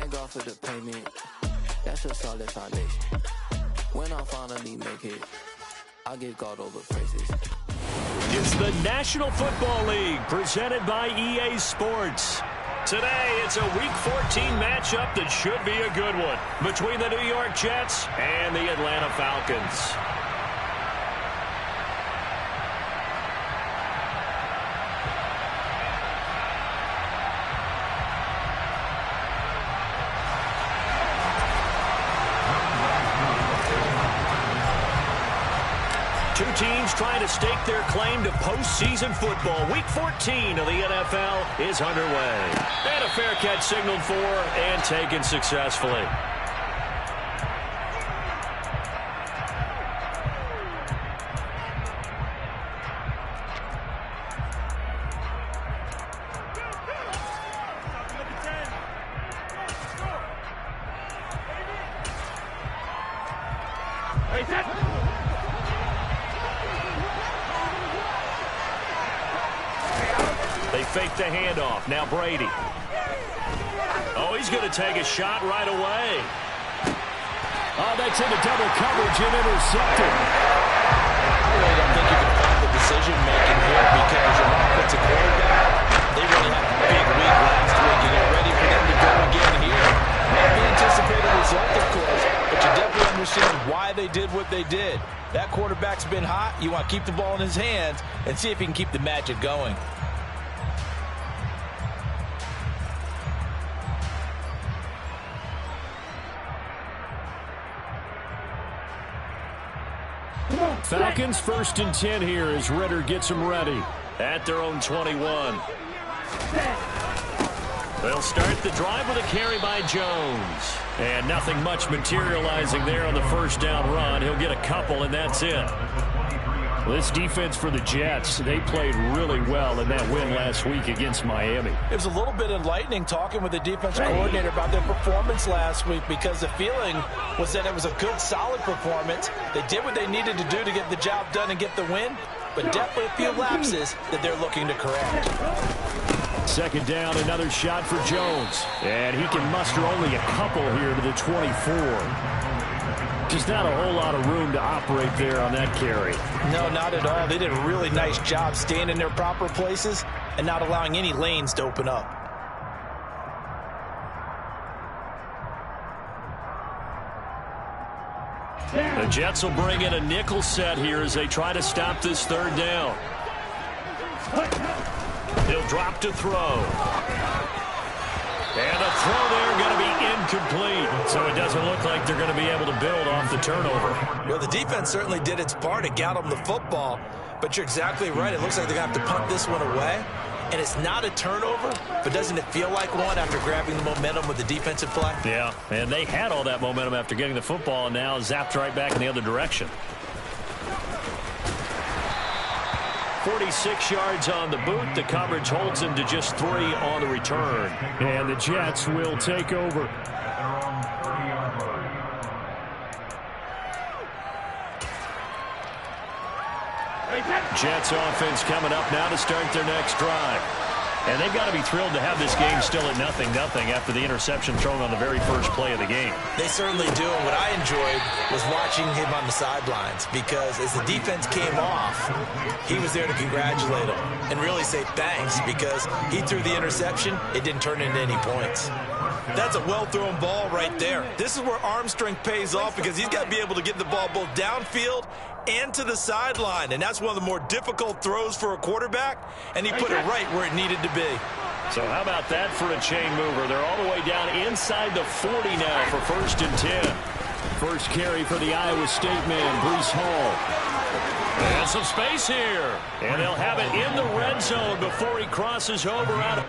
Thank God for the payment. That's a solid foundation. When I finally make it, I give God all the praises. It's the National Football League presented by EA Sports. Today, it's a Week 14 matchup that should be a good one between the New York Jets and the Atlanta Falcons. Two teams trying to stake their claim to postseason football. Week 14 of the NFL is underway. And a fair catch signaled for and taken successfully. They fake the handoff. Now Brady. Oh, he's going to take a shot right away. Oh, that's into double coverage and intercepted. I really don't think you can fault the decision-making here because your offensive quarterback, they really had a big week last week, and you're ready for them to go again here. Not the anticipated result, of course, but you definitely understand why they did what they did. That quarterback's been hot. You want to keep the ball in his hands and see if he can keep the magic going. Falcons 1st and 10 here as Ritter gets them ready at their own 21. They'll start the drive with a carry by Jones. And nothing much materializing there on the first down run. He'll get a couple, and that's it. This defense for the Jets, they played really well in that win last week against Miami. It was a little bit enlightening talking with the defense coordinator about their performance last week because the feeling was that it was a good, solid performance. They did what they needed to do to get the job done and get the win, but definitely a few lapses that they're looking to correct. Second down, another shot for Jones. And he can muster only a couple here to the 24. Just not a whole lot of room to operate there on that carry. No, not at all. They did a really nice job staying in their proper places and not allowing any lanes to open up. The Jets will bring in a nickel set here as they try to stop this third down. He'll drop to throw. And a throw there going to be incomplete. So it doesn't look like they're going to be able to build off the turnover. Well, the defense certainly did its part. It got them the football. But you're exactly right. It looks like they're going to have to punt this one away. And it's not a turnover, but doesn't it feel like one after grabbing the momentum with the defensive play? Yeah, and they had all that momentum after getting the football and now zapped right back in the other direction. 46 yards on the boot. The coverage holds him to just 3 on the return. And the Jets will take over. Jets offense coming up now to start their next drive. And they've got to be thrilled to have this game still at 0-0 after the interception thrown on the very first play of the game. They certainly do. And what I enjoyed was watching him on the sidelines because as the defense came off, he was there to congratulate them and really say thanks because he threw the interception. It didn't turn into any points. That's a well-thrown ball right there. This is where arm strength pays off because he's got to be able to get the ball both downfield and to the sideline, and that's one of the more difficult throws for a quarterback, and he put it right where it needed to be. So how about that for a chain mover? They're all the way down inside the 40 now for 1st and 10. First carry for the Iowa State man, Breece Hall. And some space here, and they'll have it in the red zone before he crosses over out of...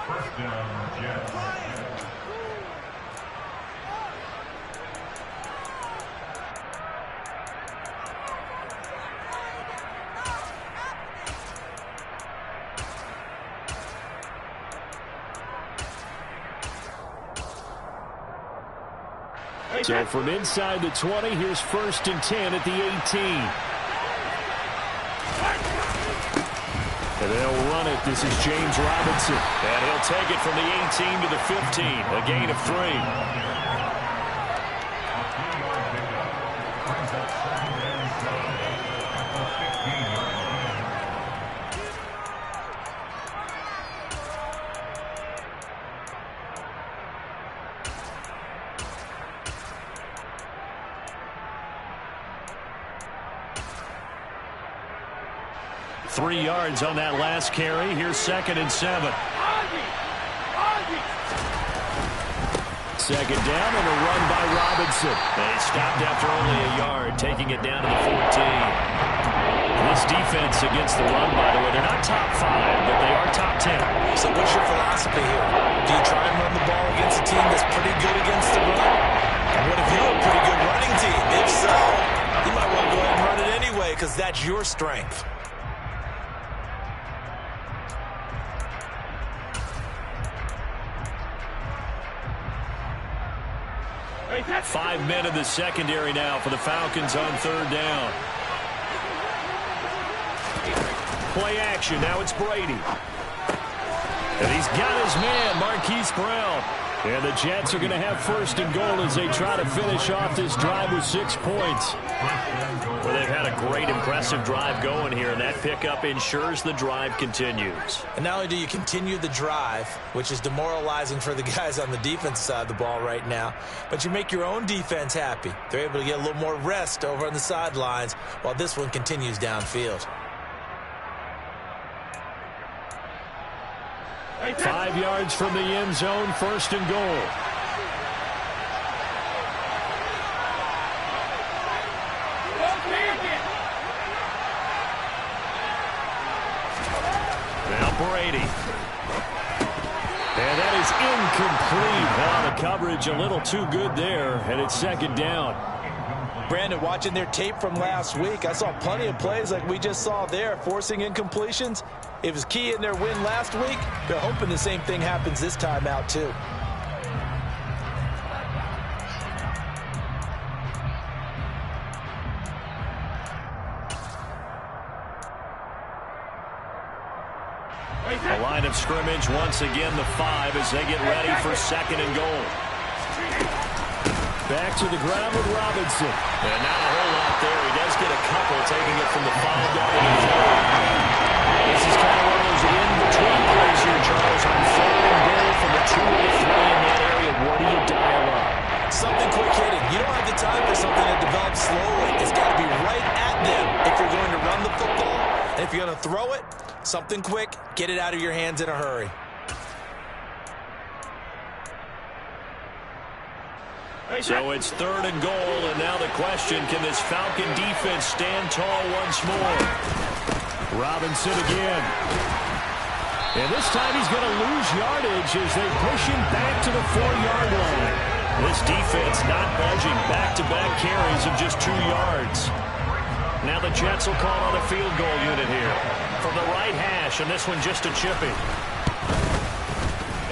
First down, Jets. So from inside the 20, here's 1st and 10 at the 18. And they'll run it. This is James Robinson. And he'll take it from the 18 to the 15. A gain of 3. 3 yards on that last carry. Here's 2nd and 7. Second down and a run by Robinson. They stopped after only a yard, taking it down to the 14. This defense against the run, by the way, they're not top 5, but they are top 10. So what's your philosophy here? Do you try and run the ball against a team that's pretty good against the run? And what if you're a pretty good running team? If so, you might want to go ahead and run it anyway because that's your strength. 5 men in the secondary now for the Falcons on 3rd down. Play action. Now it's Brady. And he's got his man, Marquise Brown. And the Jets are going to have 1st and goal as they try to finish off this drive with 6 points. Well, they've had a great, impressive drive going here, and that pickup ensures the drive continues. And not only do you continue the drive, which is demoralizing for the guys on the defense side of the ball right now, but you make your own defense happy. They're able to get a little more rest over on the sidelines while this one continues downfield. 5 yards from the end zone, 1st and goal. Now Brady. And that is incomplete. Now the coverage a little too good there, and it's 2nd down. Brandon, watching their tape from last week, I saw plenty of plays like we just saw there, forcing incompletions. It was key in their win last week. They're hoping the same thing happens this time out, too. A line of scrimmage, once again the 5 as they get ready for 2nd and goal. Back to the ground with Robinson. And not a whole lot there. He does get a couple, taking it from the 5 down to the 4. This is kind of one of those in-between plays here, Charles. On 3rd and goal from the 2 or the 3 in that area. What do you dial up? Something quick hitting. You don't have the time for something that develops slowly. It's got to be right at them if you're going to run the football. And if you're going to throw it, something quick, get it out of your hands in a hurry. So it's 3rd and goal, and now the question, can this Falcon defense stand tall once more? Robinson again. And this time he's going to lose yardage as they push him back to the 4-yard line. This defense not budging. Back-to-back carries of just 2 yards. Now the Jets will call on a field goal unit here from the right hash, and this one just a chipping.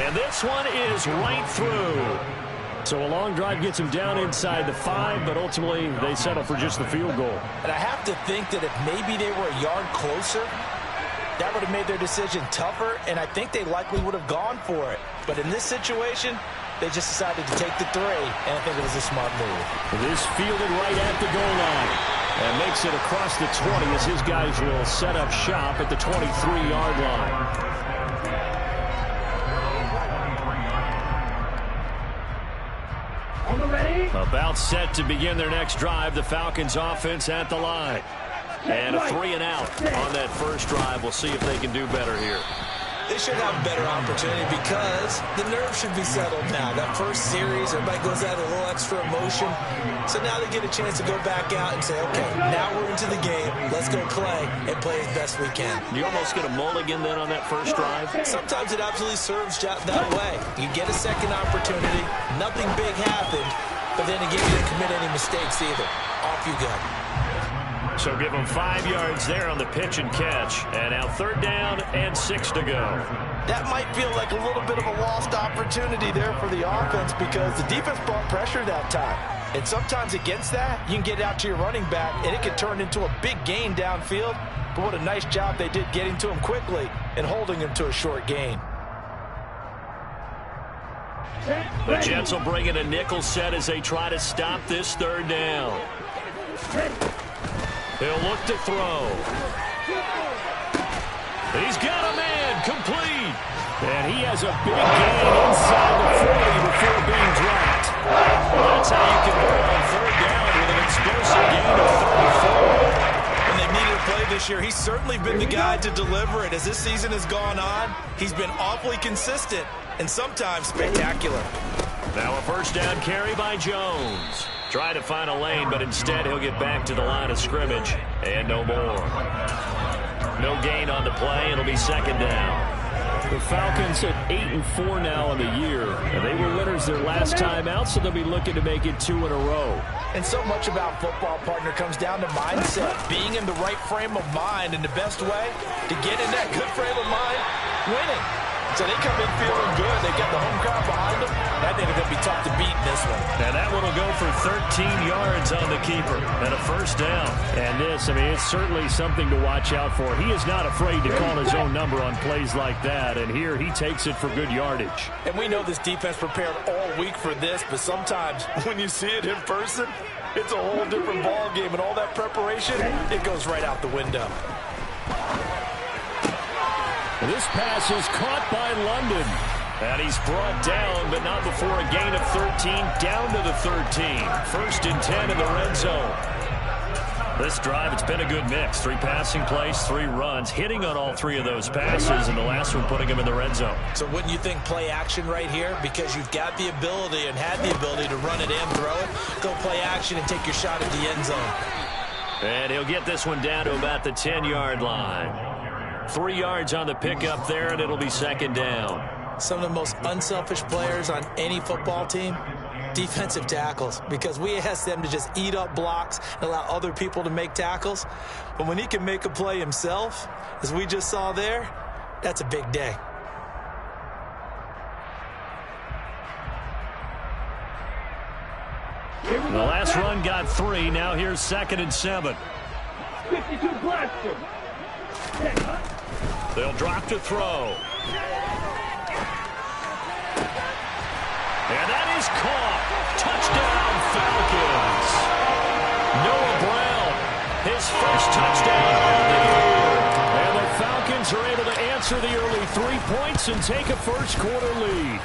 And this one is right through. So a long drive gets him down inside the 5, but ultimately they settle for just the field goal. And I have to think that if maybe they were a yard closer, that would have made their decision tougher, and I think they likely would have gone for it. But in this situation, they just decided to take the 3, and I think it was a smart move. This fielded right at the goal line. And makes it across the 20 as his guys will set up shop at the 23-yard line. About set to begin their next drive. The Falcons offense at the line. And a 3 and out on that first drive. We'll see if they can do better here. They should have a better opportunity because the nerves should be settled now. That first series, everybody goes out with a little extra emotion. So now they get a chance to go back out and say, okay, now we're into the game. Let's go play and play as best we can. You almost get a mulligan then on that first drive? Sometimes it absolutely serves that way. You get a second opportunity. Nothing big happened, but then again, you didn't commit any mistakes either. Off you go. So give them 5 yards there on the pitch and catch. And now 3rd down and 6 to go. That might feel like a little bit of a lost opportunity there for the offense because the defense brought pressure that time. And sometimes against that, you can get out to your running back, and it can turn into a big gain downfield. But what a nice job they did getting to him quickly and holding him to a short gain. The Jets will bring in a nickel set as they try to stop this 3rd down. He'll look to throw. He's got a man, complete. And he has a big gain inside the 40 before being dropped. That's how you can go on 3rd down with an explosive gain of 34. When they needed a play this year, he's certainly been the guy to deliver it. As this season has gone on, he's been awfully consistent and sometimes spectacular. Now a 1st down carry by Jones. Trying to find a lane, but instead he'll get back to the line of scrimmage. And no more. No gain on the play. It'll be 2nd down. The Falcons at 8-4 now in the year. And they were winners their last time out, so they'll be looking to make it 2 in a row. And so much about football, partner, comes down to mindset. Being in the right frame of mind, and the best way to get in that good frame of mind, winning. So they come in feeling good. They get the home crowd behind them. I think it's going to be tough to beat in this one. Now that one will go for 13 yards on the keeper and a 1st down. And this, I mean, it's certainly something to watch out for. He is not afraid to call his own number on plays like that. And here he takes it for good yardage. And we know this defense prepared all week for this, but sometimes when you see it in person, it's a whole different ball game. And all that preparation, it goes right out the window. This pass is caught by London. And he's brought down, but not before a gain of 13, down to the 13. 1st and 10 in the red zone. This drive, it's been a good mix. 3 passing plays, 3 runs, hitting on all 3 of those passes, and the last one putting him in the red zone. So wouldn't you think play action right here? Because you've got the ability and had the ability to run it and throw it. Go play action and take your shot at the end zone. And he'll get this one down to about the 10-yard line. 3 yards on the pickup there, and it'll be 2nd down. Some of the most unselfish players on any football team, defensive tackles, because we ask them to just eat up blocks and allow other people to make tackles. But when he can make a play himself, as we just saw there, that's a big day. The last run got 3. Now here's 2nd and 7. 52 blaster. They'll drop to throw. And that is caught. Touchdown, Falcons. Noah Brown, his first touchdown of the year. And the Falcons are able to answer the early 3 points and take a first-quarter lead.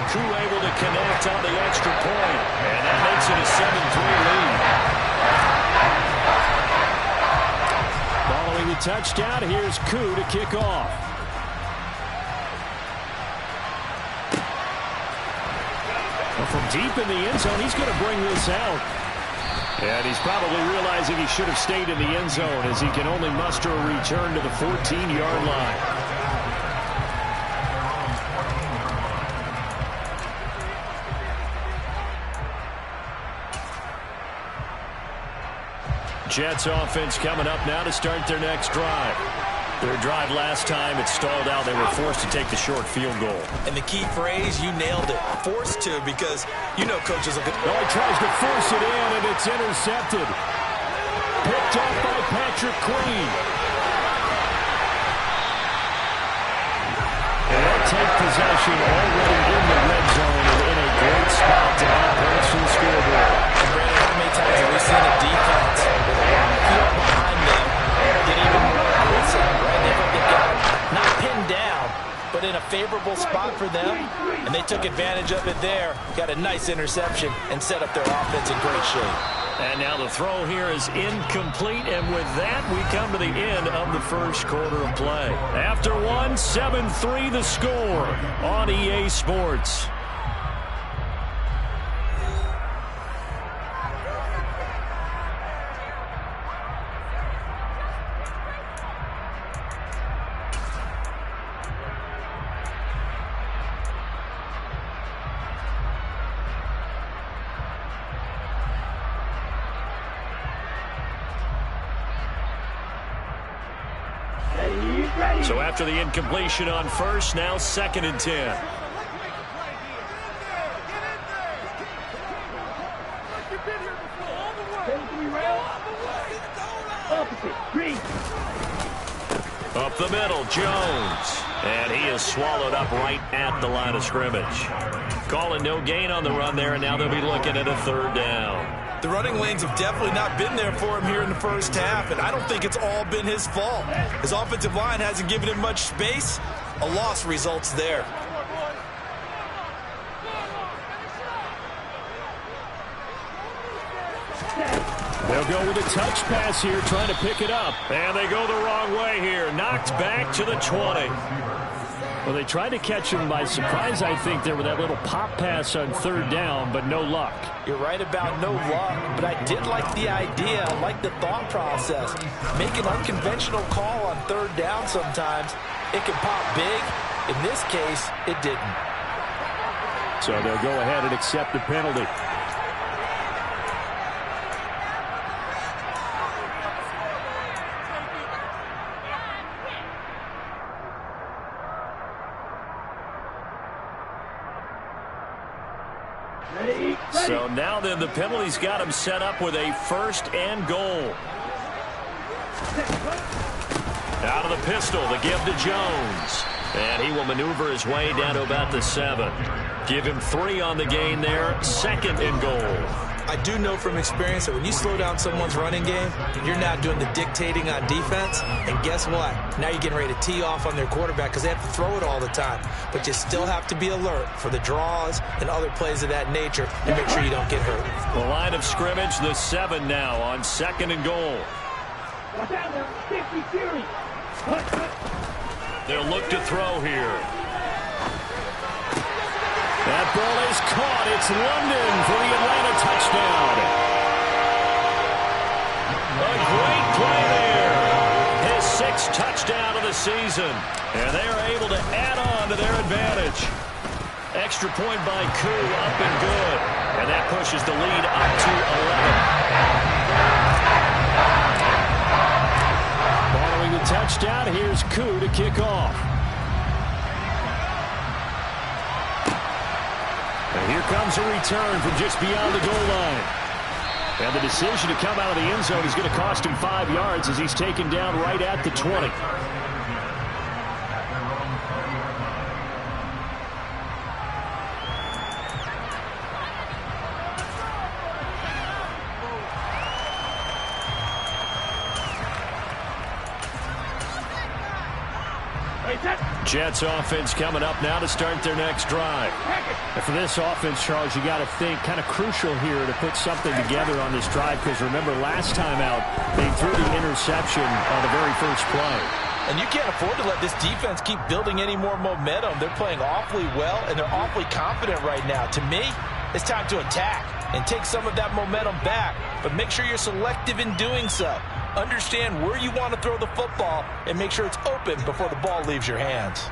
Crew able to connect on the extra point, and that makes it a 7-3 lead. Following the touchdown, here's Koo to kick off. Well, from deep in the end zone, he's going to bring this out. And he's probably realizing he should have stayed in the end zone as he can only muster a return to the 14-yard line. Jets offense coming up now to start their next drive. Their drive last time, it stalled out. They were forced to take the short field goal. And the key phrase, you nailed it. Forced to, because you know coaches will... No, he tries to force it in, and it's intercepted. Picked up by Patrick Queen. And they'll take possession already in the red zone and in a great spot to have points from the scoreboard. And Brandon, how many times have we seen a defense with a long field behind them get even more aggressive, right? They hope they got not pinned down, but in a favorable spot for them, and they took advantage of it there, got a nice interception, and set up their offense in great shape. And now the throw here is incomplete, and with that, we come to the end of the first quarter of play. After one, 7-3 the score on EA Sports. So after the incompletion on first, now 2nd and 10. Up the middle, Jones. And he is swallowed up right at the line of scrimmage. Calling no gain on the run there, and now they'll be looking at a 3rd down. The running lanes have definitely not been there for him here in the first half, and I don't think it's all been his fault. His offensive line hasn't given him much space. A loss results there. They'll go with a touch pass here, trying to pick it up. And they go the wrong way here. Knocked back to the 20. Well, they tried to catch him by surprise, I think, there with that little pop pass on 3rd down, but no luck. You're right about no luck, but I did like the idea. I like the thought process. Make an unconventional call on 3rd down sometimes. It can pop big. In this case, it didn't. So they'll go ahead and accept the penalty. So now then the penalty's got him set up with a 1st and goal. Out of the pistol, the give to Jones. And he will maneuver his way down to about the 7. Give him 3 on the gain there, 2nd and goal. I do know from experience that when you slow down someone's running game, you're now doing the dictating on defense. And guess what? Now you're getting ready to tee off on their quarterback because they have to throw it all the time. But you still have to be alert for the draws and other plays of that nature and make sure you don't get hurt. The line of scrimmage, the 7 now on 2nd and goal. They'll look to throw here. That ball is caught. It's London for the Atlanta touchdown. A great play there. His 6th touchdown of the season. And they are able to add on to their advantage. Extra point by Koo, up and good. And that pushes the lead up to 11. Following the touchdown, here's Koo to kick off. And here comes a return from just beyond the goal line. And the decision to come out of the end zone is going to cost him 5 yards as he's taken down right at the 20. Jets offense coming up now to start their next drive. And for this offense, Charles, you got to think kind of crucial here to put something together on this drive because remember last time out they threw the interception on the very first play. And you can't afford to let this defense keep building any more momentum. They're playing awfully well and they're awfully confident right now. To me, it's time to attack and take some of that momentum back, but make sure you're selective in doing so. Understand where you want to throw the football and make sure it's open before the ball leaves your hands.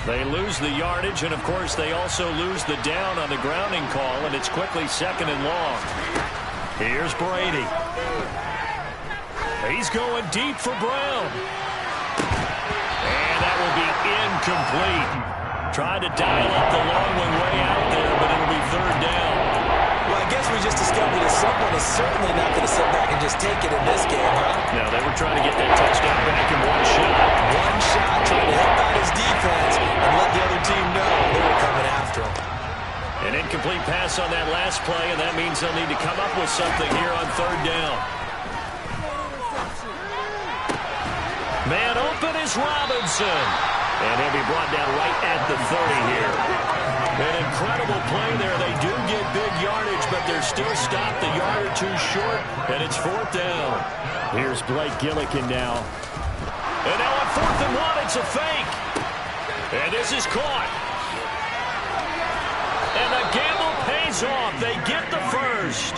They lose the yardage, and of course they also lose the down on the grounding call, and it's quickly 2nd and long. Here's Brady. He's going deep for Brown. And that will be incomplete. Tried to dial up the long one way out there, but it'll be 3rd down. Well, I guess we just discovered that someone is certainly not going to sit back and just take it in this game, huh? No, they were trying to get that touchdown back in one shot. One shot, trying to help out his defense and let the other team know they were coming after him. An incomplete pass on that last play, and that means they'll need to come up with something here on 3rd down. Man open is Robinson. And he'll be brought down right at the 30 here. An incredible play there. They do get big yardage, but they're still stopped a yard or two short, and it's 4th down. Here's Blake Gillikin now. And now on 4th and 1, it's a fake. And this is caught. And the gamble pays off. They get the first.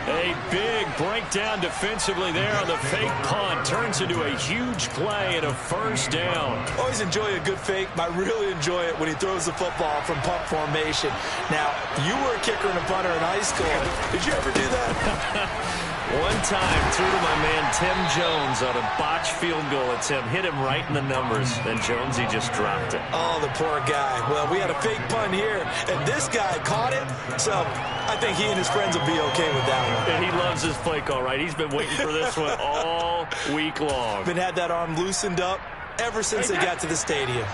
A big breakdown defensively there on the fake punt. Turns into a huge play and a 1st down. Always enjoy a good fake. I really enjoy it when he throws the football from punt formation. Now, you were a kicker and a punter in high school. Did you ever do that? One time, threw to my man Tim Jones on a botched field goal attempt. Hit him right in the numbers. Then Jones, he just dropped it. Oh, the poor guy. Well, we had a fake punt here, and this guy caught it. So I think he and his friends will be okay with that one. And he loves his play call, right? He's been waiting for this one all week long. Been had that arm loosened up ever since they got to the stadium.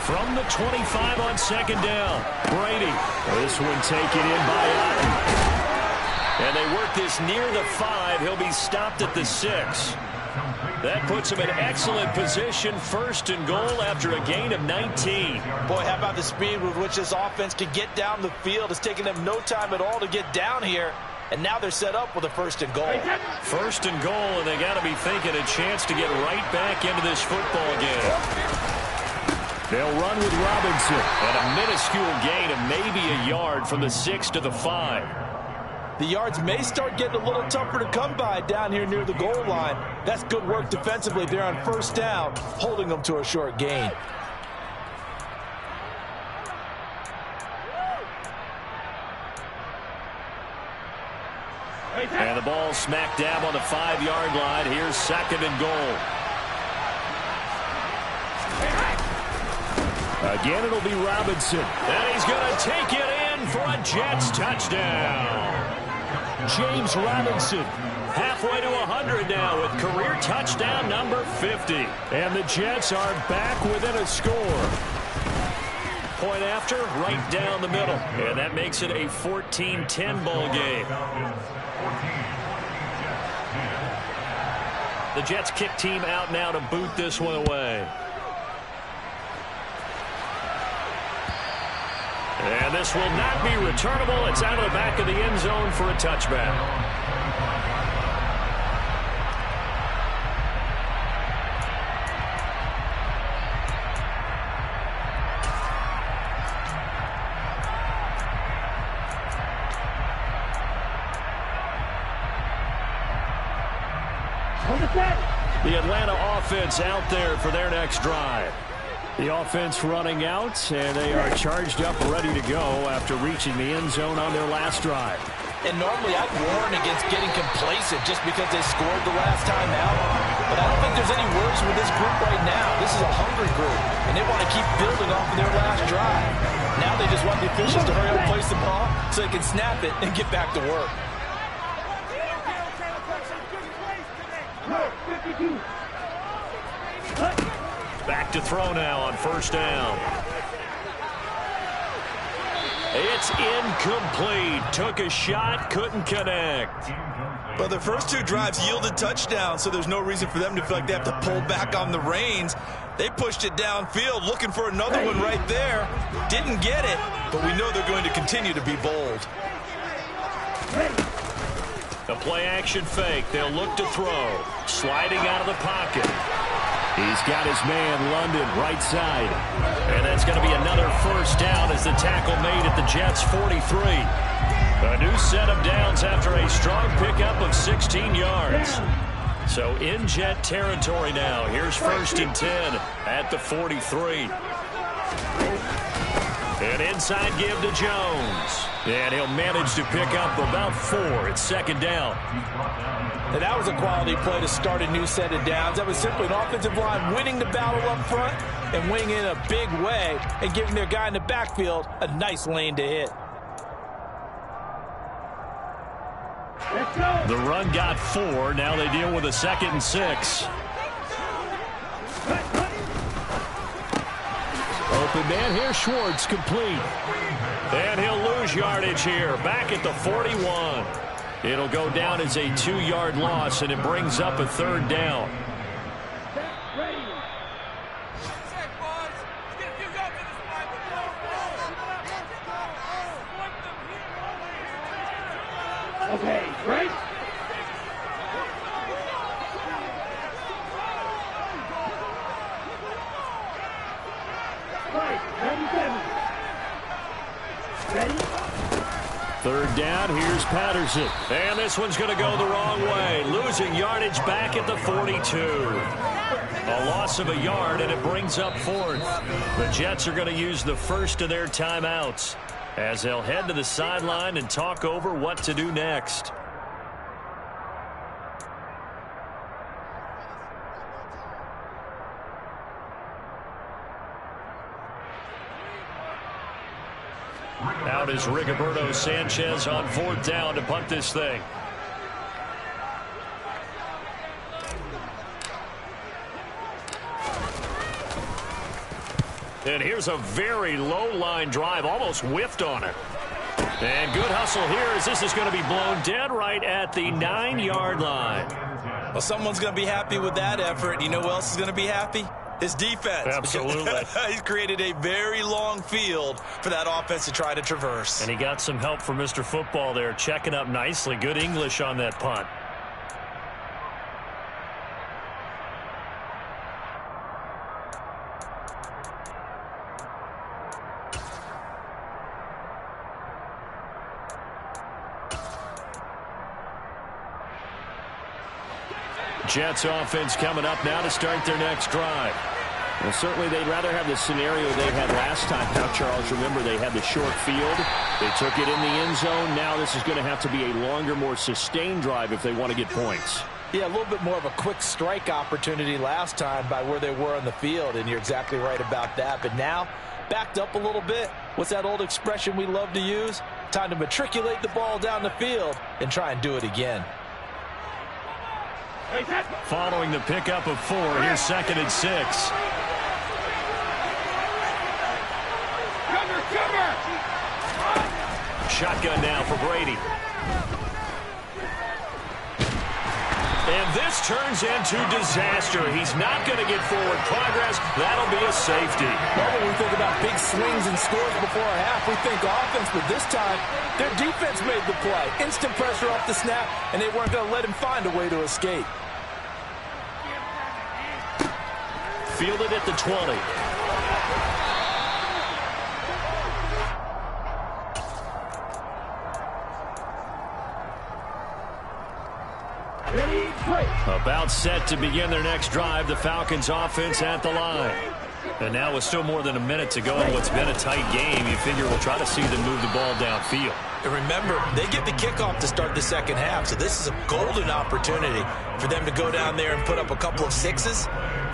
From the 25 on 2nd down, Brady. This one taken in by Otten. And they work this near the 5. He'll be stopped at the 6. That puts him in excellent position, 1st and goal after a gain of 19. Boy, how about the speed with which this offense can get down the field? It's taken them no time at all to get down here. And now they're set up with a 1st and goal. 1st and goal, and they got to be thinking a chance to get right back into this football game. They'll run with Robinson at a minuscule gain of maybe a yard from the 6 to the 5. The yards may start getting a little tougher to come by down here near the goal line. That's good work defensively there on 1st down, holding them to a short gain. And the ball smack dab on the 5-yard line. Here's 2nd and goal. Again, it'll be Robinson. And he's going to take it in for a Jets touchdown. James Robinson, halfway to 100 now with career touchdown number 50. And the Jets are back within a score. Point after, right down the middle. And that makes it a 14-10 ball game. The Jets kick team out now to boot this one away. And this will not be returnable. It's out of the back of the end zone for a touchback. The Atlanta offense out there for their next drive. The offense running out, and they are charged up, ready to go after reaching the end zone on their last drive. And normally I'd warn against getting complacent just because they scored the last time out. But I don't think there's any worries with this group right now. This is a hungry group, and they want to keep building off of their last drive. Now they just want the officials to hurry up and place the ball so they can snap it and get back to work. Back to throw now on 1st down. It's incomplete. Took a shot, couldn't connect. But their first 2 drives yielded touchdowns, so there's no reason for them to feel like they have to pull back on the reins. They pushed it downfield, looking for another one right there. Didn't get it, but we know they're going to continue to be bold. A play-action fake. They'll look to throw. Sliding out of the pocket. He's got his man, London, right side. And that's going to be another 1st down as the tackle made at the Jets' 43. A new set of downs after a strong pickup of 16 yards. So in Jet territory now. Here's 1st and 10 at the 43. An inside give to Jones. And he'll manage to pick up about 4. It's 2nd down. And that was a quality play to start a new set of downs. That was simply an offensive line winning the battle up front and winning in a big way and giving their guy in the backfield a nice lane to hit. The run got 4. Now they deal with a 2nd and 6. Open man here, Schwartz complete. And he'll lose yardage here, back at the 41. It'll go down as a 2-yard loss, and it brings up a 3rd down. Okay, right? Right, 97. Ready? 3rd down, here's Patterson. And this one's going to go the wrong way. Losing yardage back at the 42. A loss of a yard, and it brings up 4th. The Jets are going to use the first of their timeouts as they'll head to the sideline and talk over what to do next. Out is Rigoberto Sanchez on 4th down to punt this thing. And here's a very low line drive, almost whiffed on it. And good hustle here as this is going to be blown dead right at the 9-yard line. Well, someone's going to be happy with that effort. You know who else is going to be happy? His defense. Absolutely. He's created a very long field for that offense to try to traverse. And he got some help from Mr. Football there, checking up nicely. Good English on that punt. Jets offense coming up now to start their next drive. Well, certainly they'd rather have the scenario they had last time. Now, Charles, remember they had the short field. They took it in the end zone. Now this is going to have to be a longer, more sustained drive if they want to get points. Yeah, a little bit more of a quick strike opportunity last time by where they were on the field, and you're exactly right about that. But now, backed up a little bit. What's that old expression we love to use? Time to matriculate the ball down the field and try and do it again. Following the pickup of 4, here's 2nd and 6. Shotgun now for Brady. And this turns into disaster. He's not going to get forward progress. That'll be a safety. Well, when we think about big swings and scores before a half, we think offense, but this time, their defense made the play. Instant pressure off the snap, and they weren't going to let him find a way to escape. Fielded at the 20. About set to begin their next drive, the Falcons offense at the line. And now with still more than a minute to go in what's been a tight game, you figure we'll try to see them move the ball downfield. And remember, they get the kickoff to start the second half, so this is a golden opportunity for them to go down there and put up a couple of 6s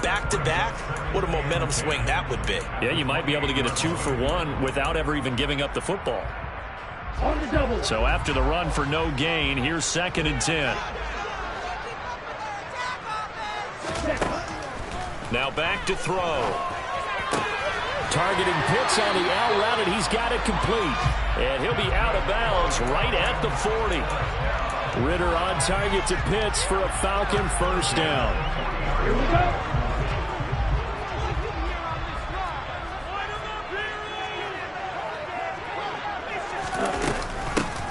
back-to-back. What a momentum swing that would be. Yeah, you might be able to get a 2-for-1 without ever even giving up the football. So after the run for no gain, here's 2nd and 10. Now back to throw. Targeting Pitts on the out route, and he's got it complete. And he'll be out of bounds right at the 40. Ritter on target to Pitts for a Falcon first down. Here we go.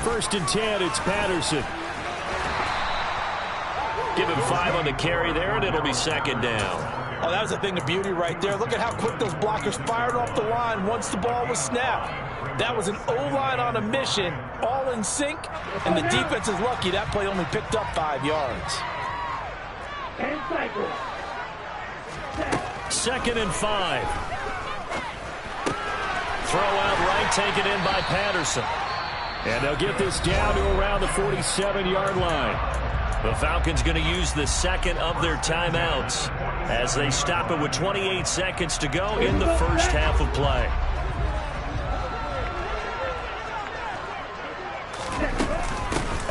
First and 10, it's Patterson. Give him 5 on the carry there, and it'll be 2nd down. Oh, that was a thing of beauty right there. Look at how quick those blockers fired off the line once the ball was snapped. That was an O-line on a mission, all in sync, and the defense is lucky that play only picked up 5 yards. 2nd and 5. Throw out right, taken in by Patterson. And they'll get this down to around the 47-yard line. The Falcons going to use the second of their timeouts as they stop it with 28 seconds to go in the first half of play.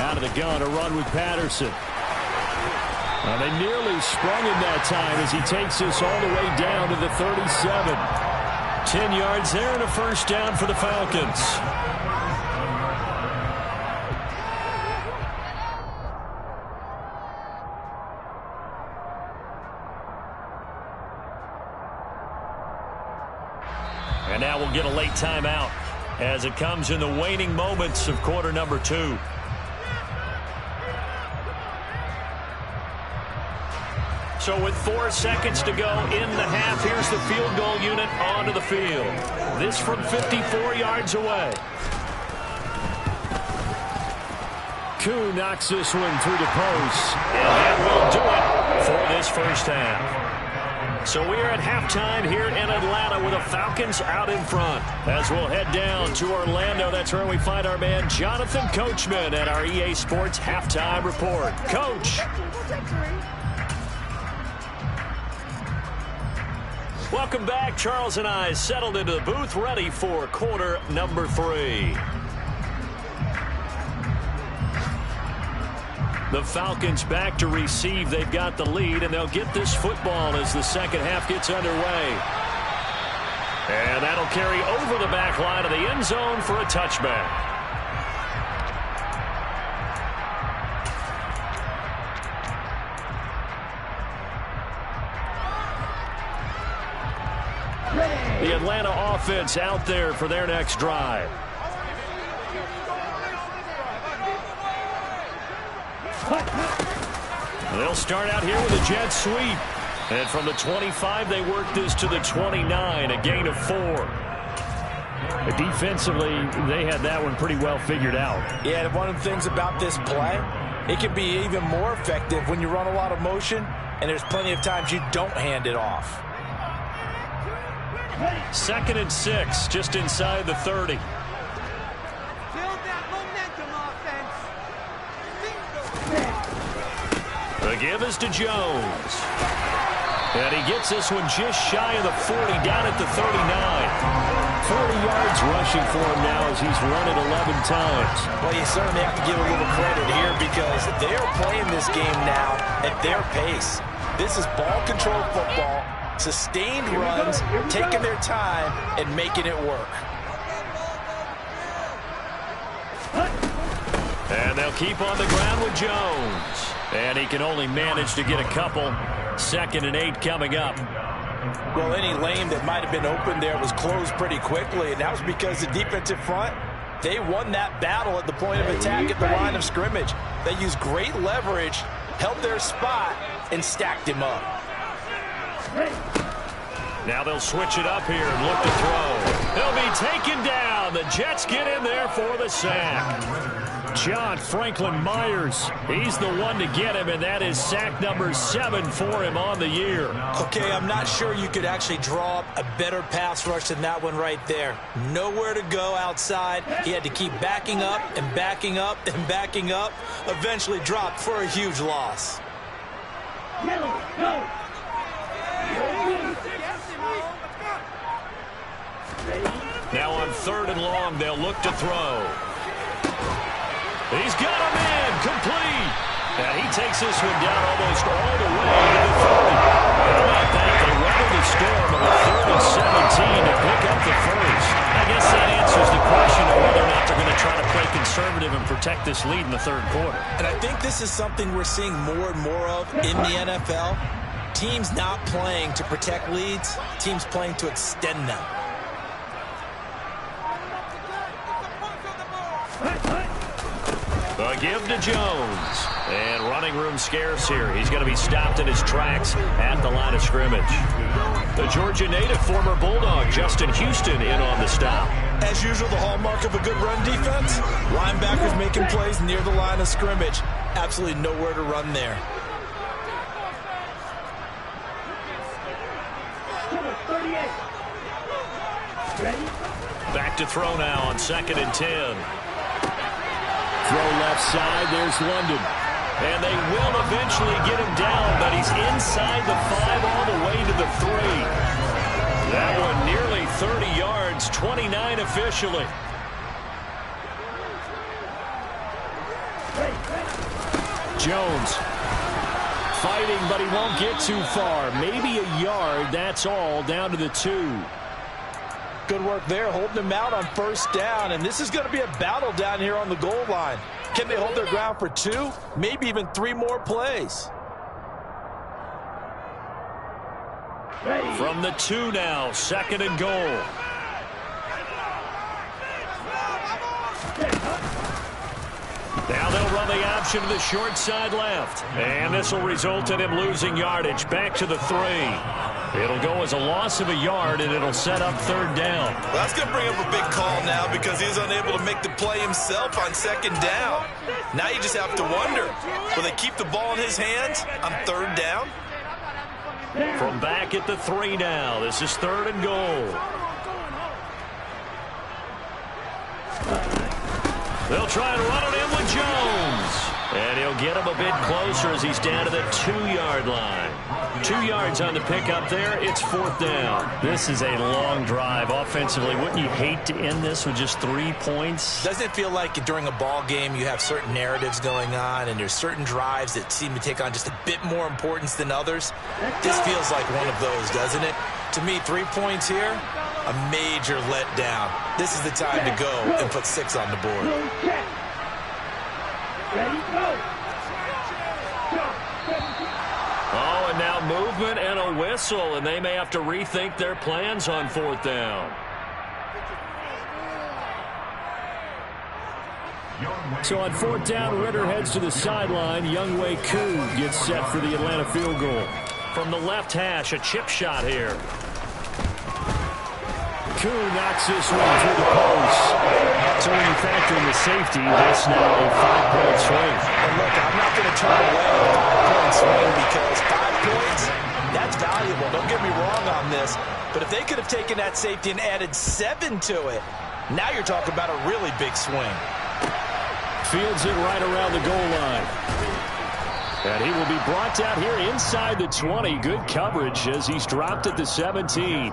Out of the gun, a run with Patterson. Well, they nearly sprung him that time as he takes this all the way down to the 37. 10 yards there and a first down for the Falcons. will get a late timeout as it comes in the waning moments of quarter number 2. So with 4 seconds to go in the half, here's the field goal unit onto the field. This from 54 yards away. Koo knocks this one through the post, and that will do it for this first half. So we are at halftime here in Atlanta with the Falcons out in front. As we'll head down to Orlando, that's where we find our man Jonathan Coachman at our EA Sports Halftime Report. Coach. Welcome back. Charles and I settled into the booth, ready for quarter number 3. The Falcons back to receive. They've got the lead, and they'll get this football as the second half gets underway. And that'll carry over the back line of the end zone for a touchback. The Atlanta offense out there for their next drive. They'll start out here with a jet sweep. And from the 25, they work this to the 29, a gain of 4. Defensively, they had that one pretty well figured out. Yeah, and one of the things about this play, it can be even more effective when you run a lot of motion, and there's plenty of times you don't hand it off. 2nd and 6, just inside the 30. The give is to Jones. And he gets this one just shy of the 40, down at the 39. 40 yards rushing for him now as he's run it 11 times. Well, you certainly have to give a little credit here because they're playing this game now at their pace. This is ball-controlled football, sustained runs, taking their time, and making it work. And they'll keep on the ground with Jones. And he can only manage to get a couple. 2nd and 8 coming up. Well, any lane that might have been open there was closed pretty quickly, and that was because the defensive front, they won that battle at the point of attack at the line of scrimmage. They used great leverage, held their spot, and stacked him up. Now they'll switch it up here and look to throw. He'll be taken down. The Jets get in there for the sack. John Franklin Myers, he's the one to get him, and that is sack number 7 for him on the year. Okay, I'm not sure you could actually draw up a better pass rush than that one right there. Nowhere to go outside. He had to keep backing up and backing up and backing up. Eventually dropped for a huge loss. Now on 3rd and long, they'll look to throw. He's got him in, complete. And he takes this one down almost all the way to the 30. How about that? They weathered the storm on the 3rd and 17 to pick up the first. I guess that answers the question of whether or not they're going to try to play conservative and protect this lead in the 3rd quarter. And I think this is something we're seeing more and more of in the NFL. Teams not playing to protect leads, teams playing to extend them. The give to Jones. And running room scarce here. He's going to be stopped in his tracks at the line of scrimmage. The Georgia native, former Bulldog, Justin Houston, in on the stop. As usual, the hallmark of a good run defense, linebackers making plays near the line of scrimmage. Absolutely nowhere to run there. Back to throw now on 2nd and 10. Throw left side, there's London. And they will eventually get him down, but he's inside the 5 all the way to the 3. That one nearly 30 yards, 29 officially. Jones fighting, but he won't get too far. Maybe a yard, that's all, down to the 2. Good work there, holding them out on 1st down, and this is going to be a battle down here on the goal line. Can they hold their ground for 2, maybe even 3 more plays? From the 2 now, 2nd and goal. will run the option to the short side left. And this will result in him losing yardage. Back to the 3. It'll go as a loss of a yard, and it'll set up 3rd down. Well, that's going to bring up a big call now because he's unable to make the play himself on 2nd down. Now you just have to wonder, will they keep the ball in his hands on 3rd down? From back at the 3 now, this is 3rd and goal. They'll try and run it in with Jones. And he'll get him a bit closer as he's down to the 2-yard line. 2 yards on the pickup there. It's 4th down. This is a long drive offensively. Wouldn't you hate to end this with just 3 points? Doesn't it feel like during a ball game you have certain narratives going on and there's certain drives that seem to take on just a bit more importance than others? This feels like one of those, doesn't it? To me, 3 points here, a major letdown. This is the time to go and put 6 on the board. Oh, and now movement and a whistle, and they may have to rethink their plans on 4th down. So on 4th down, Ritter heads to the sideline. Wk14 gets set for the Atlanta field goal. From the left hash, a chip shot here. Koo knocks this one through the post. So when you factor in the safety, that's now a 5-point swing. And look, I'm not going to turn away a 5-point swing because 5 points, that's valuable. Don't get me wrong on this. But if they could have taken that safety and added 7 to it, now you're talking about a really big swing. Fields it right around the goal line. And he will be brought down here inside the 20. Good coverage as he's dropped at the 17.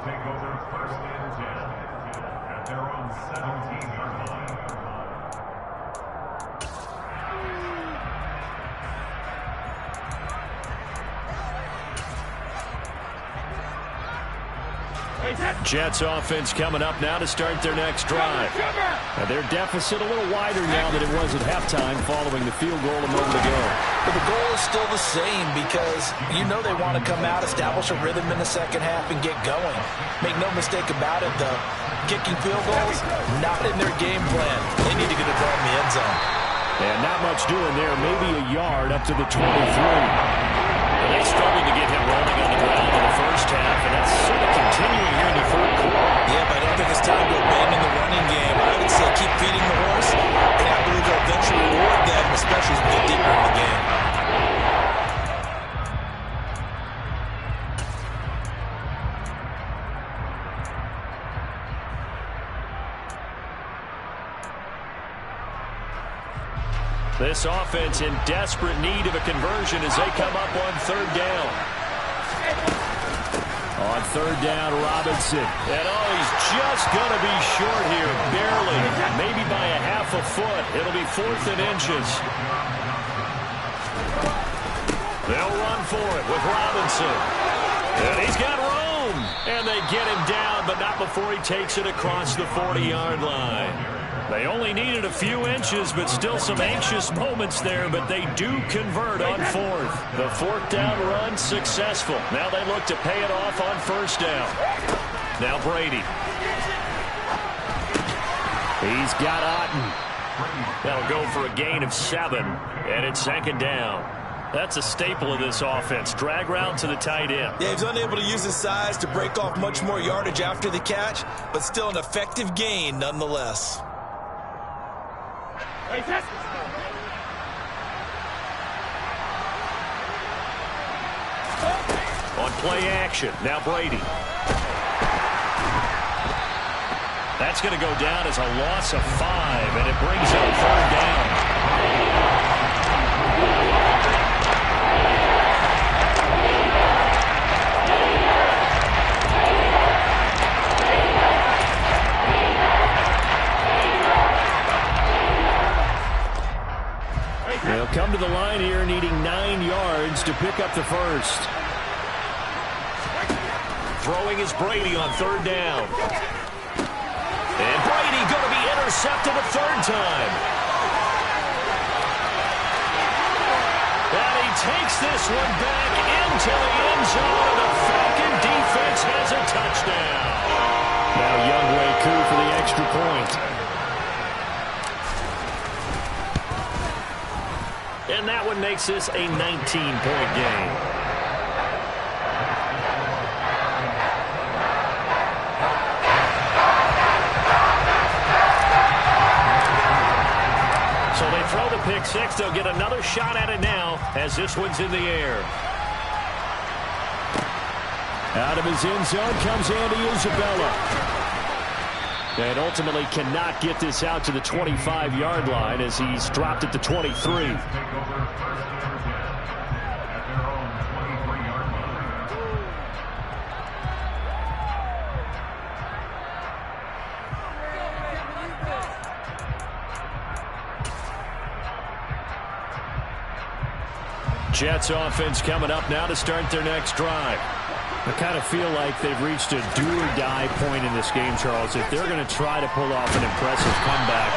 Jets offense coming up now to start their next drive. Now their deficit a little wider now than it was at halftime following the field goal a moment ago. But the goal is still the same because you know they want to come out, establish a rhythm in the second half, and get going. Make no mistake about it, though. Kicking field goals, not in their game plan. They need to get the ball in the end zone. And not much doing there. Maybe a yard up to the 23. And they struggled to get him rolling on the ground in the first half, and that's sort of continuing here in the 3rd quarter. Yeah, but I don't think it's time to abandon the running game. I would say keep feeding the horse, and I believe they'll eventually reward them, especially as we get deeper in the game. This offense in desperate need of a conversion as they come up on 3rd down. On 3rd down, Robinson. And oh, he's just going to be short here, barely, maybe by a half a foot. It'll be 4th and inches. They'll run for it with Robinson. And he's got room. And they get him down, but not before he takes it across the 40-yard line. They only needed a few inches, but still some anxious moments there, but they do convert on 4th. The 4th down run successful. Now they look to pay it off on 1st down. Now Brady. He's got Otten. That'll go for a gain of 7, and it's 2nd down. That's a staple of this offense. Drag route to the tight end. Yeah, he's unable to use his size to break off much more yardage after the catch, but still an effective gain nonetheless. On play action, now Brady. That's going to go down as a loss of 5, and it brings up 3rd down. They'll come to the line here needing 9 yards to pick up the 1st. Throwing is Brady on 3rd down. And Brady going to be intercepted a 3rd time. And he takes this one back into the end zone, and the Falcon defense has a touchdown. Now Wk14 for the extra point. And that one makes this a 19-point game. So they throw the pick six. They'll get another shot at it now as this one's in the air. Out of his end zone comes Andy Isabella. And ultimately cannot get this out to the 25-yard line as he's dropped at the 23. Jets offense coming up now to start their next drive. I kind of feel like they've reached a do-or-die point in this game, Charles. If they're going to try to pull off an impressive comeback,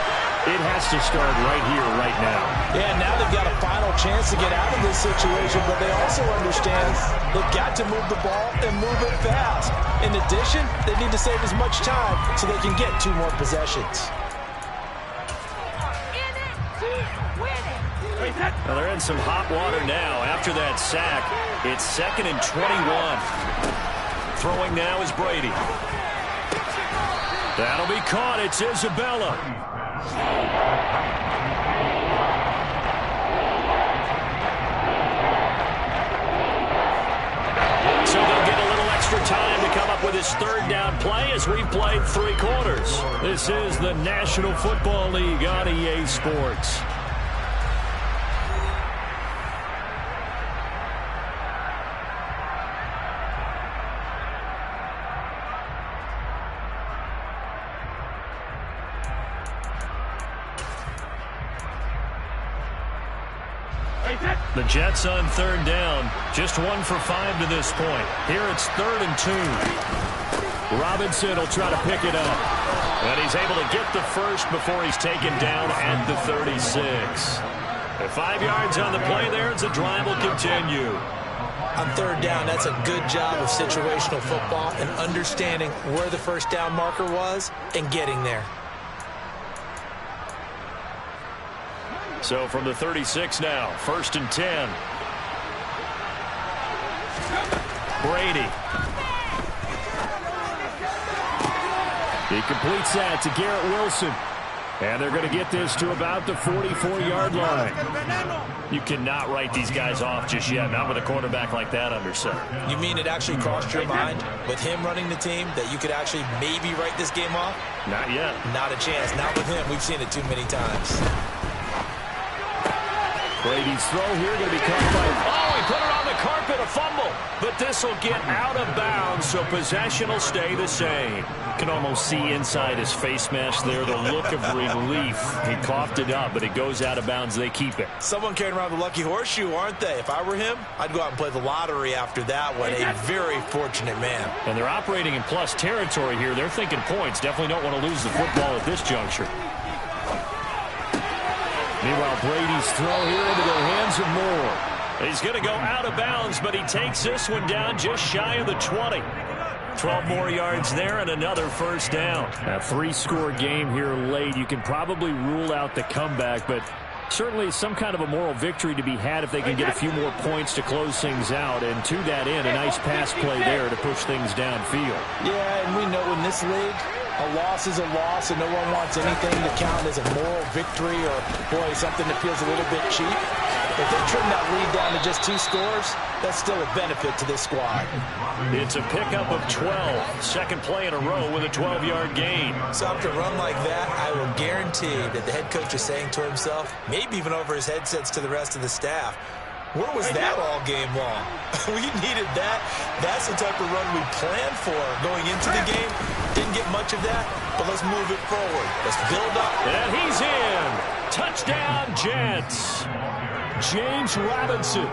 it has to start right here, right now. Yeah, now they've got a final chance to get out of this situation, but they also understand they've got to move the ball and move it fast. In addition, they need to save as much time so they can get 2 more possessions. Well, they're in some hot water now. After that sack, it's 2nd and 21. Throwing now is Brady. That'll be caught. It's Isabella. So they'll get a little extra time to come up with his 3rd down play as we've played 3 quarters. This is the National Football League on EA Sports. The Jets on 3rd down, just 1 for 5 to this point. Here it's 3rd and 2. Robinson will try to pick it up. And he's able to get the first before he's taken down at the 36. At 5 yards on the play there, the drive will continue. On 3rd down, that's a good job of situational football and understanding where the first down marker was and getting there. So from the 36 now, 1st and 10. Brady. He completes that to Garrett Wilson. And they're going to get this to about the 44-yard line. You cannot write these guys off just yet, not with a quarterback like that under center. You mean it actually crossed your mind with him running the team that you could actually maybe write this game off? Not yet. Not a chance. Not with him. We've seen it too many times. Brady's throw here going to be caught by... Oh, he put it on the carpet, a fumble. But this will get out of bounds, so possession will stay the same. Can almost see inside his face mask there the look of relief. He coughed it up, but it goes out of bounds. They keep it. Someone carrying around the lucky horseshoe, aren't they? If I were him, I'd go out and play the lottery after that one. A very fortunate man. And they're operating in plus territory here. They're thinking points. Definitely don't want to lose the football at this juncture. Meanwhile, Brady's throw here into the hands of Moore. He's going to go out of bounds, but he takes this one down just shy of the 20. 12 more yards there and another first down. A 3-score game here late. You can probably rule out the comeback, but certainly some kind of a moral victory to be had if they can get a few more points to close things out. And to that end, a nice pass play there to push things downfield. Yeah, and we know in this league, a loss is a loss, and no one wants anything to count as a moral victory or, boy, something that feels a little bit cheap. If they trim that lead down to just 2 scores, that's still a benefit to this squad. It's a pickup of 12. Second play in a row with a 12-yard gain. So after a run like that, I will guarantee that the head coach is saying to himself, maybe even over his headsets to the rest of the staff, where was that all game long? We needed that. That's the type of run we planned for going into the game. Didn't get much of that, but let's move it forward. Let's build up. And he's in. Touchdown, Jets. James Robinson,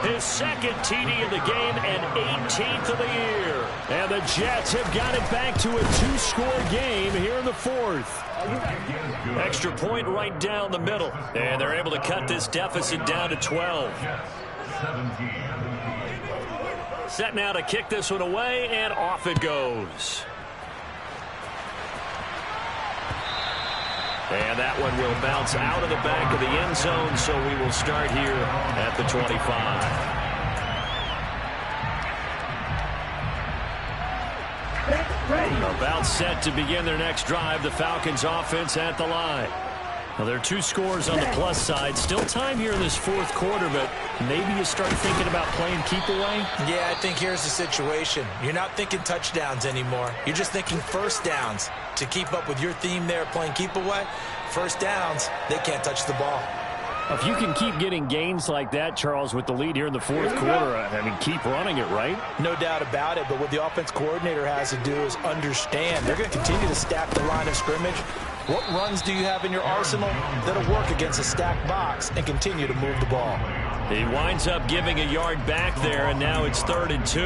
his 2nd TD of the game and 18th of the year. And the Jets have got it back to a 2-score game here in the 4th. Extra point right down the middle. And they're able to cut this deficit down to 12. Set now to kick this one away, and off it goes. And that one will bounce out of the back of the end zone, so we will start here at the 25. About set to begin their next drive. The Falcons offense at the line. Well, there are 2 scores on the plus side. Still time here in this fourth quarter, but maybe you start thinking about playing keep away? Yeah, I think here's the situation. You're not thinking touchdowns anymore. You're just thinking first downs. To keep up with your theme there, playing keep away, first downs, they can't touch the ball. If you can keep getting gains like that, Charles, with the lead here in the fourth quarter, I mean, keep running it, right? No doubt about it, but what the offense coordinator has to do is understand they're going to continue to stack the line of scrimmage. What runs do you have in your arsenal that'll work against a stacked box and continue to move the ball? He winds up giving a yard back there, and now it's 3rd and 2.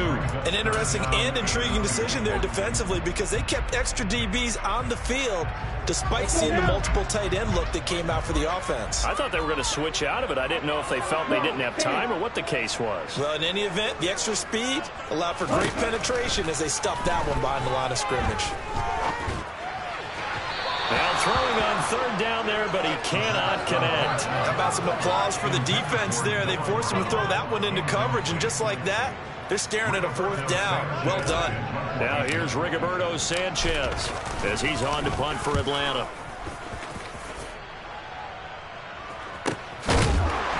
An interesting and intriguing decision there defensively because they kept extra DBs on the field despite seeing the multiple tight end look that came out for the offense. I thought they were going to switch out of it. I didn't know if they felt they didn't have time or what the case was. Well, in any event, the extra speed allowed for great penetration as they stuffed that one behind the line of scrimmage. Now throwing on 3rd down there, but he cannot connect. How about some applause for the defense there? They forced him to throw that one into coverage, and just like that, they're staring at a 4th down. Well done. Now here's Rigoberto Sanchez as he's on to punt for Atlanta.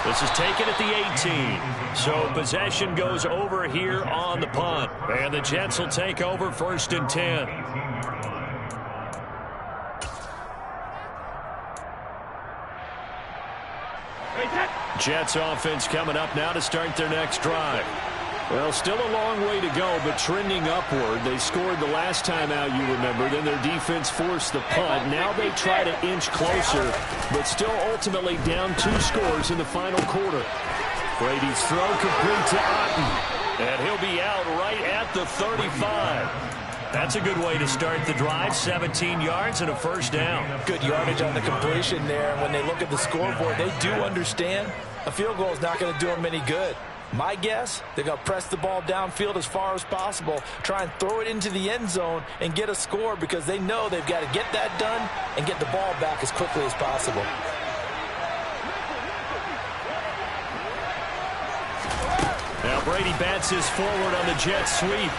This is taken at the 18. So possession goes over here on the punt. And the Jets will take over 1st and 10. Jets offense coming up now to start their next drive. Well, still a long way to go, but trending upward. They scored the last time out, you remember. Then their defense forced the punt. Now they try to inch closer, but still ultimately down 2 scores in the final quarter. Brady's throw complete to Otten, and he'll be out right at the 35. That's a good way to start the drive. 17 yards and a 1st down. Good yardage on the completion there. And when they look at the scoreboard, they do understand a field goal is not going to do them any good. My guess, they're going to press the ball downfield as far as possible, try and throw it into the end zone and get a score because they know they've got to get that done and get the ball back as quickly as possible. Now Brady bats his forward on the jet sweep.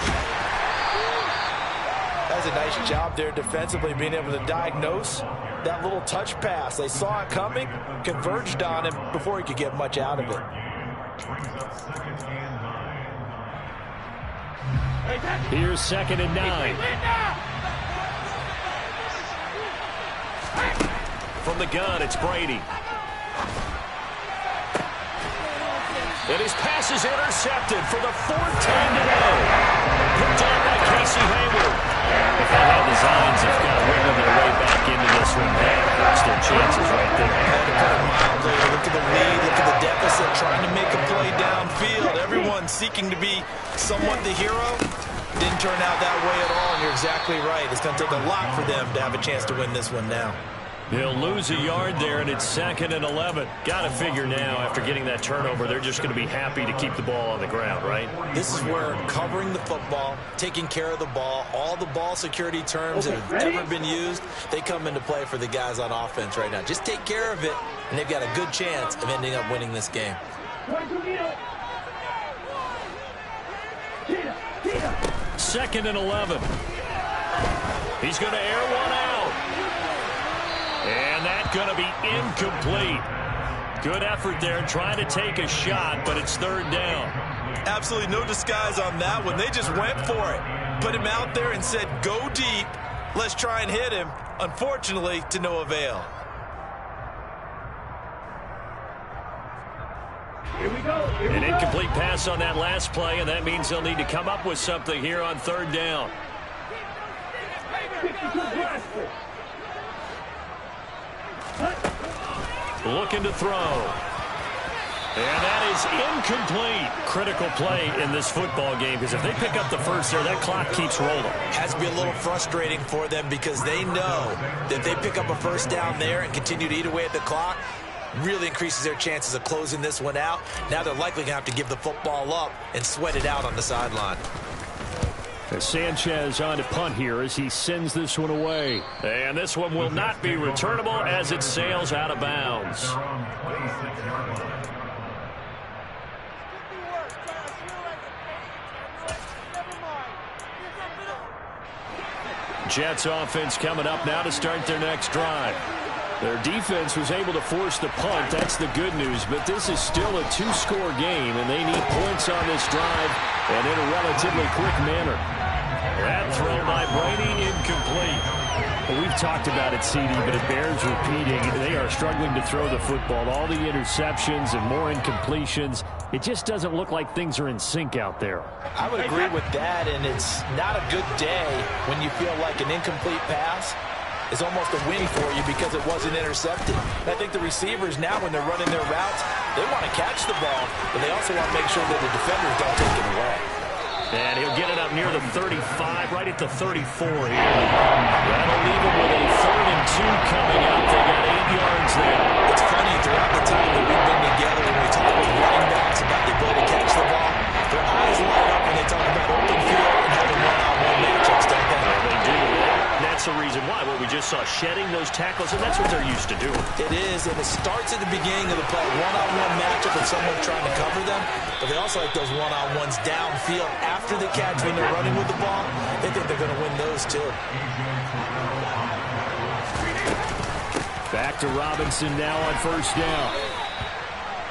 That's a nice job there defensively, being able to diagnose that little touch pass. They saw it coming, converged on him before he could get much out of it. Here's 2nd and 9. From the gun, it's Brady. And his pass is intercepted for the 4th time today. Picked on by Casey Hayward. If they had designs of kind of wiggling their way back into this one, that hurts their chances right there. Look at the lead, look at the deficit, trying to make a play downfield. Everyone seeking to be somewhat the hero. Didn't turn out that way at all, and you're exactly right. It's going to take a lot for them to have a chance to win this one now. He'll lose a yard there, and it's 2nd and 11. Got to figure now, after getting that turnover, they're just going to be happy to keep the ball on the ground, right? This is where covering the football, taking care of the ball, all the ball security terms that have ever been used, they come into play for the guys on offense right now. Just take care of it, and they've got a good chance of ending up winning this game. 2nd and 11. He's going to air one out. And that's going to be incomplete. Good effort there trying to take a shot, but it's 3rd down. Absolutely no disguise on that one. They just went for it. Put him out there and said, go deep. Let's try and hit him. Unfortunately, to no avail. Here we go. Here An we incomplete pass on that last play, and that means they'll need to come up with something here on 3rd down. Looking to throw. And that is incomplete. Critical play in this football game, because if they pick up the first there, that clock keeps rolling. Has to be a little frustrating for them because they know that if they pick up a 1st down there and continue to eat away at the clock, really increases their chances of closing this one out. Now they're likely going to have to give the football up and sweat it out on the sideline. Sanchez on to punt here as he sends this one away. And this one will not be returnable as it sails out of bounds. Jets offense coming up now to start their next drive. Their defense was able to force the punt. That's the good news. But this is still a two-score game, and they need points on this drive and in a relatively quick manner. That throw by Brady incomplete. Well, we've talked about it, CD, but it bears repeating. They are struggling to throw the football. All the interceptions and more incompletions. It just doesn't look like things are in sync out there. I would agree with that, and it's not a good day when you feel like an incomplete pass is almost a win for you because it wasn't intercepted. And I think the receivers now, when they're running their routes, they want to catch the ball, but they also want to make sure that the defenders don't take it away. And he'll get it up near the 35, right at the 34 here. That'll leave him with a 3rd and 2 coming up. They got 8 yards there. It's funny, throughout the time that we've been together, when we talk with running backs about the ability to catch the ball, their eyes light up when they talk about open field and having one-on-one matchups, don't they? Yeah, they do. That's the reason why. Well, we just saw shedding those tackles, and that's what they're used to doing. It is, and it starts at the beginning of the play. One-on-one matchup with someone trying to cover them, but they also like those one-on-ones downfield after the catch when they're running with the ball. They think they're going to win those, too. Back to Robinson now on 1st down.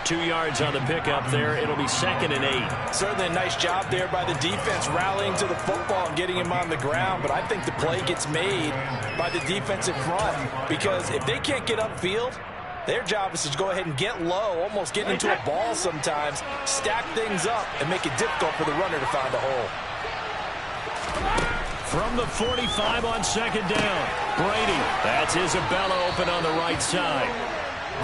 2 yards on the pickup there. It'll be 2nd and 8. Certainly a nice job there by the defense rallying to the football and getting him on the ground, but I think the play gets made by the defensive front because if they can't get upfield, their job is to go ahead and get low, almost get into a ball sometimes, stack things up, and make it difficult for the runner to find a hole. From the 45 on 2nd down, Brady. That's Isabella open on the right side.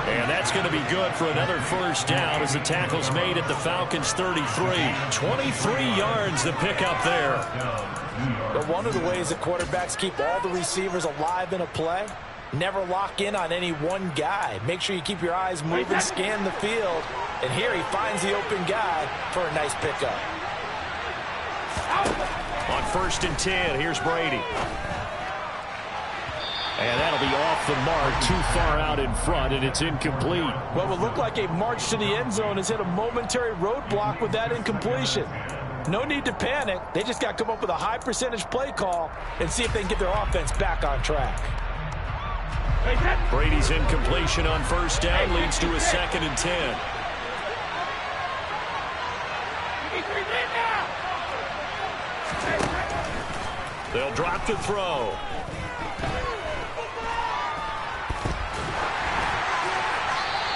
And that's going to be good for another 1st down as the tackle's made at the Falcons' 33. 23 yards to pick up there. But one of the ways that quarterbacks keep all the receivers alive in a play, never lock in on any one guy. Make sure you keep your eyes moving, scan the field. And here he finds the open guy for a nice pickup. On 1st and 10, here's Brady. And that'll be off the mark, too far out in front, and it's incomplete. What would look like a march to the end zone has hit a momentary roadblock with that incompletion. No need to panic. They just got to come up with a high percentage play call and see if they can get their offense back on track. Brady's incompletion on 1st down leads to a 2nd and 10. They'll drop the throw.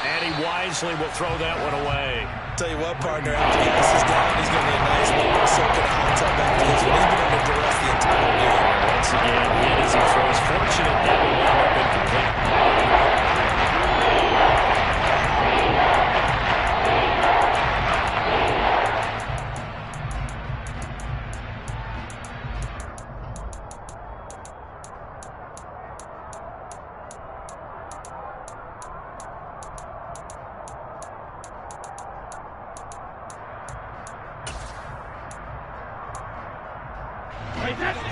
And he wisely will throw that one away. Tell you what, partner, after gas is down, he's going to need a nice little soaking hot tub after this one. He's been under duress the entire game. Once again, hit as he throws. Fortunate that will end up incomplete.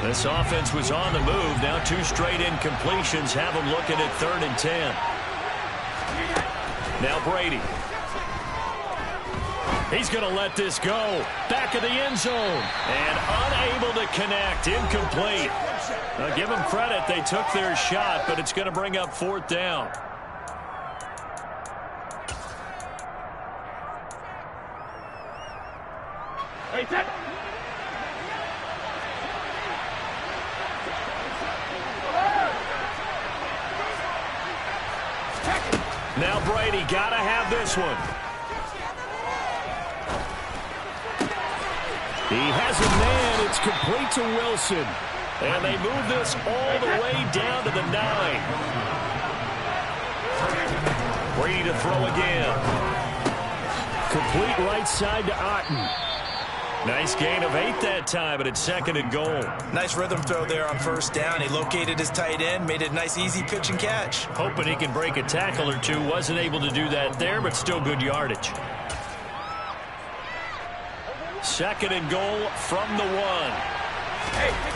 This offense was on the move. Now 2 straight incompletions have them looking at 3rd and 10. Now Brady. He's going to let this go. Back of the end zone. And unable to connect. Incomplete. Now give them credit. They took their shot, but it's going to bring up 4th down. Now Brady got to have this one. He has a man. It's complete to Wilson. And they move this all the way down to the 9. Brady to throw again. Complete right side to Otten. Nice gain of 8 that time, but it's 2nd and goal. Nice rhythm throw there on 1st down. He located his tight end, made it a nice easy pitch and catch. Hoping he can break a tackle or two. Wasn't able to do that there, but still good yardage. 2nd and goal from the 1.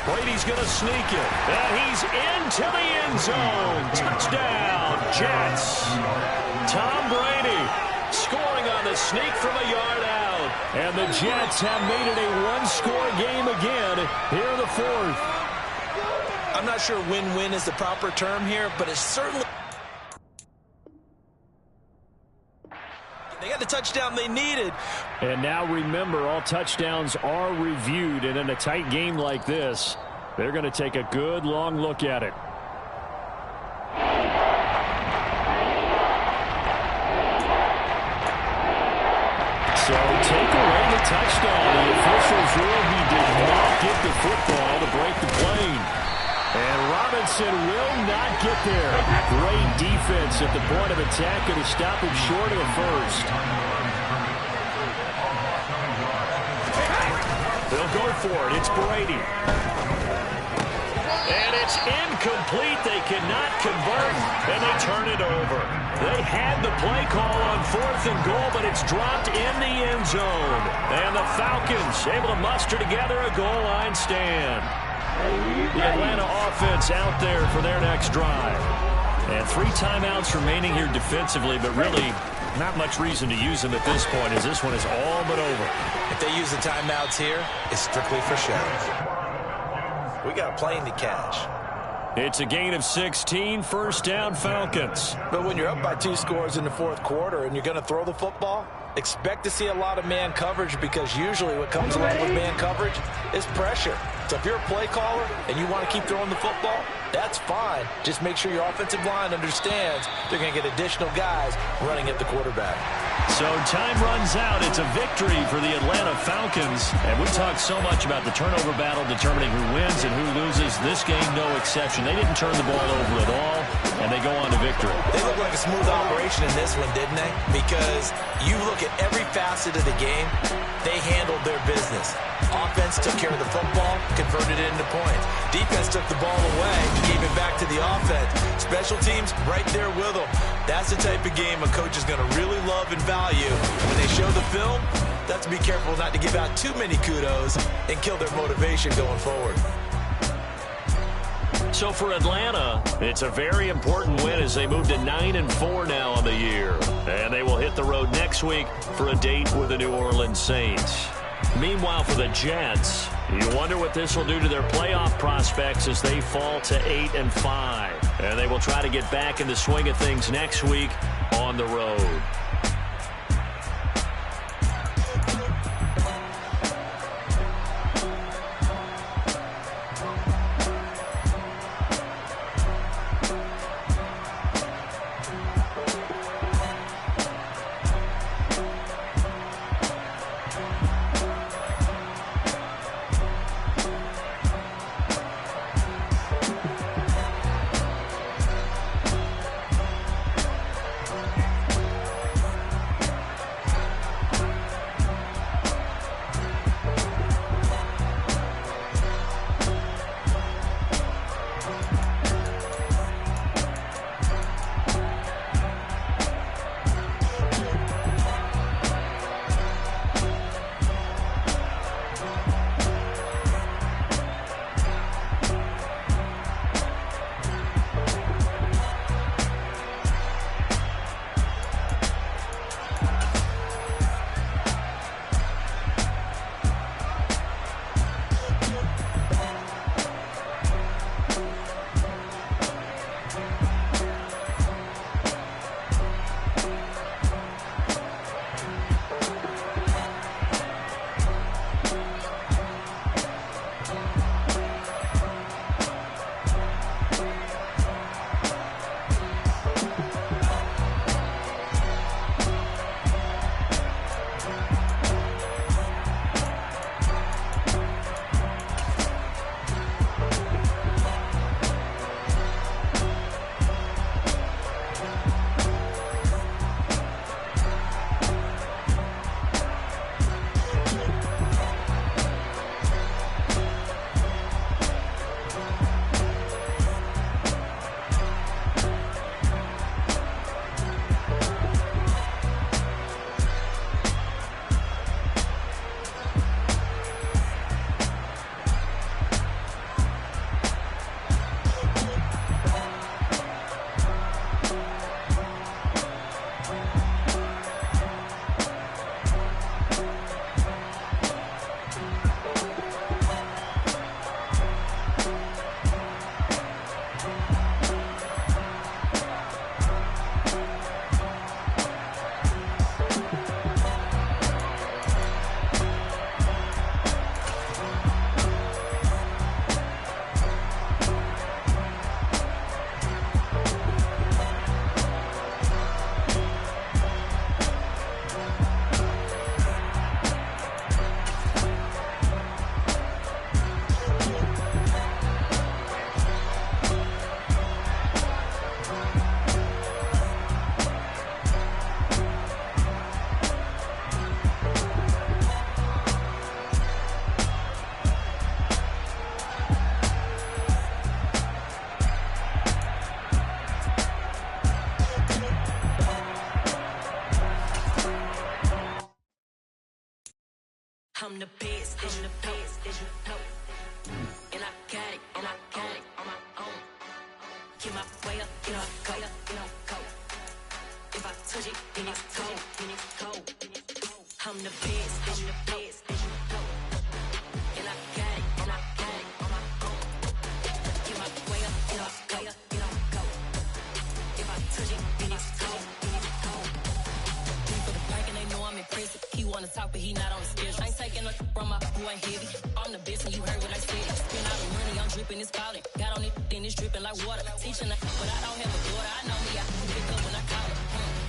Brady's going to sneak it. And he's into the end zone. Touchdown, Jets. Tom Brady scoring on the sneak from a yard out. And the Jets have made it a one-score game again here in the fourth. I'm not sure win-win is the proper term here, but it's certainly... They got the touchdown they needed. And now remember, all touchdowns are reviewed, and in a tight game like this, they're going to take a good long look at it. So take away the touchdown. The officials rule he did not get the football to break the play. And Robinson will not get there. Great defense at the point of attack, and to stop him short of the first. They'll go for it. It's Brady. And it's incomplete. They cannot convert, and they turn it over. They had the play call on 4th and goal, but it's dropped in the end zone. And the Falcons able to muster together a goal line stand. The Atlanta offense out there for their next drive. And 3 timeouts remaining here defensively, but really not much reason to use them at this point, as this one is all but over. If they use the timeouts here, it's strictly for show. We got a plane to catch. It's a gain of 16, first down Falcons. But when you're up by 2 scores in the 4th quarter and you're going to throw the football, expect to see a lot of man coverage, because usually what comes along with man coverage is pressure. So if you're a play caller and you want to keep throwing the football, that's fine. Just make sure your offensive line understands they're going to get additional guys running at the quarterback. So time runs out. It's a victory for the Atlanta Falcons. And we talked so much about the turnover battle determining who wins and who loses. This game, no exception. They didn't turn the ball over at all, and they go on to victory. They look like a smooth operation in this one, didn't they? Because you look at every facet of the game, they handled their business. Offense took care of the football, converted it into points. Defense took the ball away, gave it back to the offense. Special teams right there with them. That's the type of game a coach is going to really love and value. When they show the film, they have to be careful not to give out too many kudos and kill their motivation going forward. So for Atlanta, it's a very important win as they move to 9-4 now on the year. And they will hit the road next week for a date with the New Orleans Saints. Meanwhile, for the Jets, you wonder what this will do to their playoff prospects as they fall to 8-5. And they will try to get back in the swing of things next week on the road. I'm the best, I'm the best, as you know. And I got it, and I got it on my own. Get my way up, get up, go, get up, go. If I touch it, then it's cold, then it's cold. I'm the best, as you know. And I got it, and I got it on my own. Get my way up, get up, go, get up, go. If I touch it, then it's cold, then it's cold. People the bank and they know I'm impressive. He wanna talk, but he not on the schedule. I ain't taking no from my boy heavy. I'm the best, and you heard what I said. Spend all the money, I'm dripping, it's falling. Got on it, then it's dripping like water. Teaching that, but I don't have a daughter. I know me, I can pick up when I call her.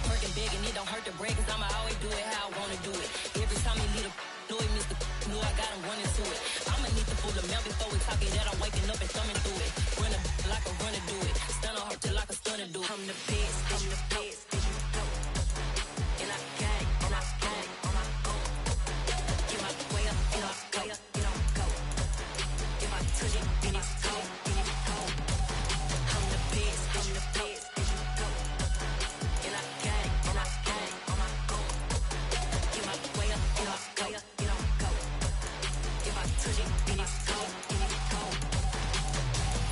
Working big, and it don't hurt to break, cause I'ma always do it how I wanna do it. Every time he lead a know it, Mr. Know I got him running to it. I'ma need to pull the mouth before we talk it that I'm waking up and thumbing through it. Run a like a runner do it. Stun on her till like a stunner do it. I'm the best, I'm the best, as you know. And I got it, and I got it on my own. Get my way up, get up, go, get up, go. If I touch it, then it's cold, then it's cold. I'm the best, as you know. And I got it, and I got it on my own. Get my way up, get up, go, get up, go. If I touch it, then it's cold, then it's cold.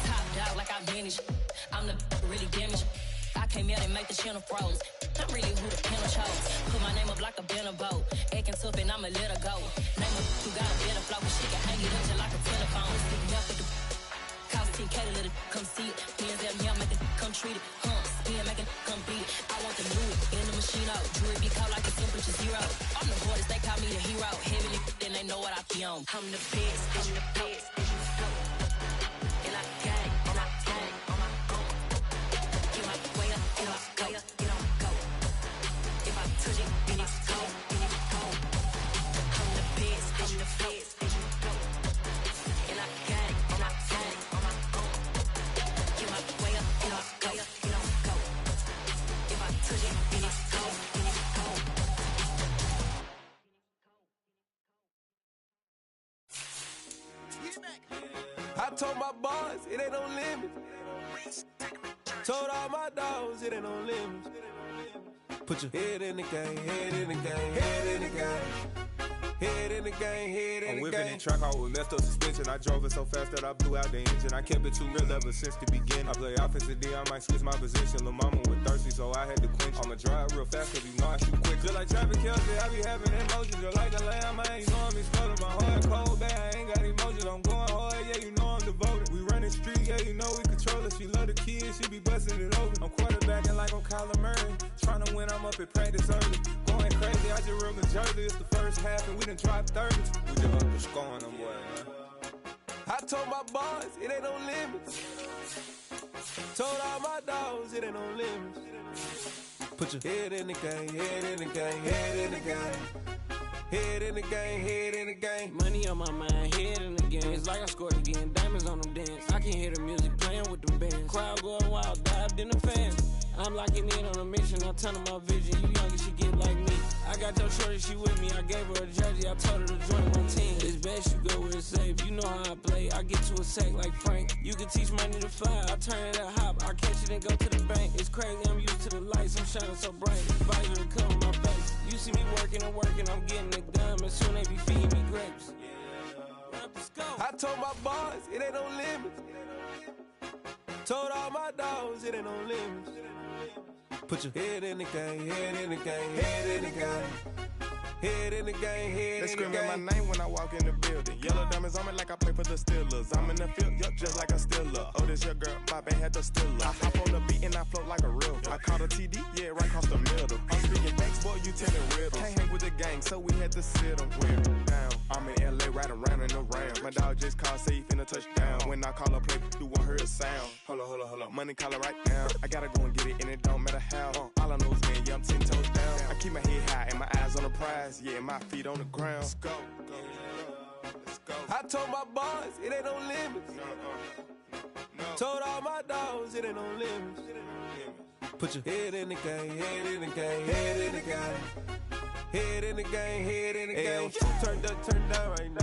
Top dog like I vanished. I'm the really damaged. I came out and make the channel froze. I'm really who the panel chose. Put my name up like a banner boat. Acting tough and I'ma let her go. Name her who got a better flow. She can hang it up just like a telephone. Sticking up with the cost 10K to let it come see it. Hands out here, make it come treat it. Spin, make it come beat it. I want the new in the machine out. Jewelry be caught like a temperature zero. I'm the hardest, they call me the hero. Heavily, then they know what I be on. I'm the best, I'm the best, as you know. And I got it, and I got it on my own. Get my way up, get up, go, get up, go. If I touch it, then it's cold, then it's cold. I'm the best, as you know. And I got it, and I got it on my own. Get my way up, get up, go, get up, go. If I touch it, then it's cold, then it's cold. I told my boys it ain't no limits. Told all my dogs it ain't no limits. Put your head in the game, head in the game, head in the game. Head in the game, head in the game. I'm whipping in track hall with messed up suspension. I drove it so fast that I blew out the engine. I kept it too real ever since the beginning. I play offensive D, I might switch my position. Lil' mama was thirsty, so I had to quench. I'ma drive real fast, cause you know I shoot quick. Just like traffic Kelsey, I be having emotions. Just like a lamb, man, you know I'm exploding. My heart cold, bad, I ain't got emotions. I'm going hard, yeah, you know I'm devoted. We running street, yeah, you know we control it. She love the kids, she be busting it open. I'm quarterbacking like I'm Kyler Murray. Trying to win, I'm up at practice early. Going crazy, I just real the jersey. It's the first half, and we done dropped 30. We just up the score on them, boy, man. I told my boys it ain't no limits. Told all my dogs it ain't no limits. Put your head in the game, head in the game, head in the game. Head in the game, head in the game. Money on my mind, head in the game. It's like I scored again, diamonds on them dance. I can hear the music playing with them bands. Crowd going wild, dived in the fans. I'm locking in on a mission, I'm telling my vision. You young, she get like me. I got your shorty, she with me. I gave her a jersey, I told her to join my team. It's best you go where it's safe. You know how I play. I get to a sack like Frank. You can teach money to fly. I turn it a hop. I catch it and go to the bank. It's crazy, I'm used to the lights. I'm shining so bright. Visor to cover my face. You see me working and working, I'm getting it done. And soon they be feeding me grapes. I told my boys it ain't no limits. Told all my dogs it ain't no limits. Put your head in the game, head in the game, head in the game. Head in the game, head They in the game. screaming my name when I walk in the building. Yellow diamonds on me like I play for the Steelers. I'm in the field, yup, just like a Steeler. Oh, this your girl, my band had the Steeler. I hop on the beat and I float like a river. I caught a TD, yeah, right across the middle. I'm speaking banks, boy, you telling riddles. Can't hang with the gang, so we had to sit them with them down. I'm in LA, riding around and around. My dog just called, say he finna touchdown. When I call a play, you won't hear a sound. Hold up, money calling right now. I gotta go and get it, and it don't matter how. All I know is man, yeah, I'm 10 toes down. I keep my head high and my eyes on the prize. Yeah, my feet on the ground. Let's go. Let's go. I told my boys it ain't no limits. No. Told all my dogs it ain't no limits. Put your head in the game, head in the game, head in the game. Head in the game, head in the game. Turned up, turned down right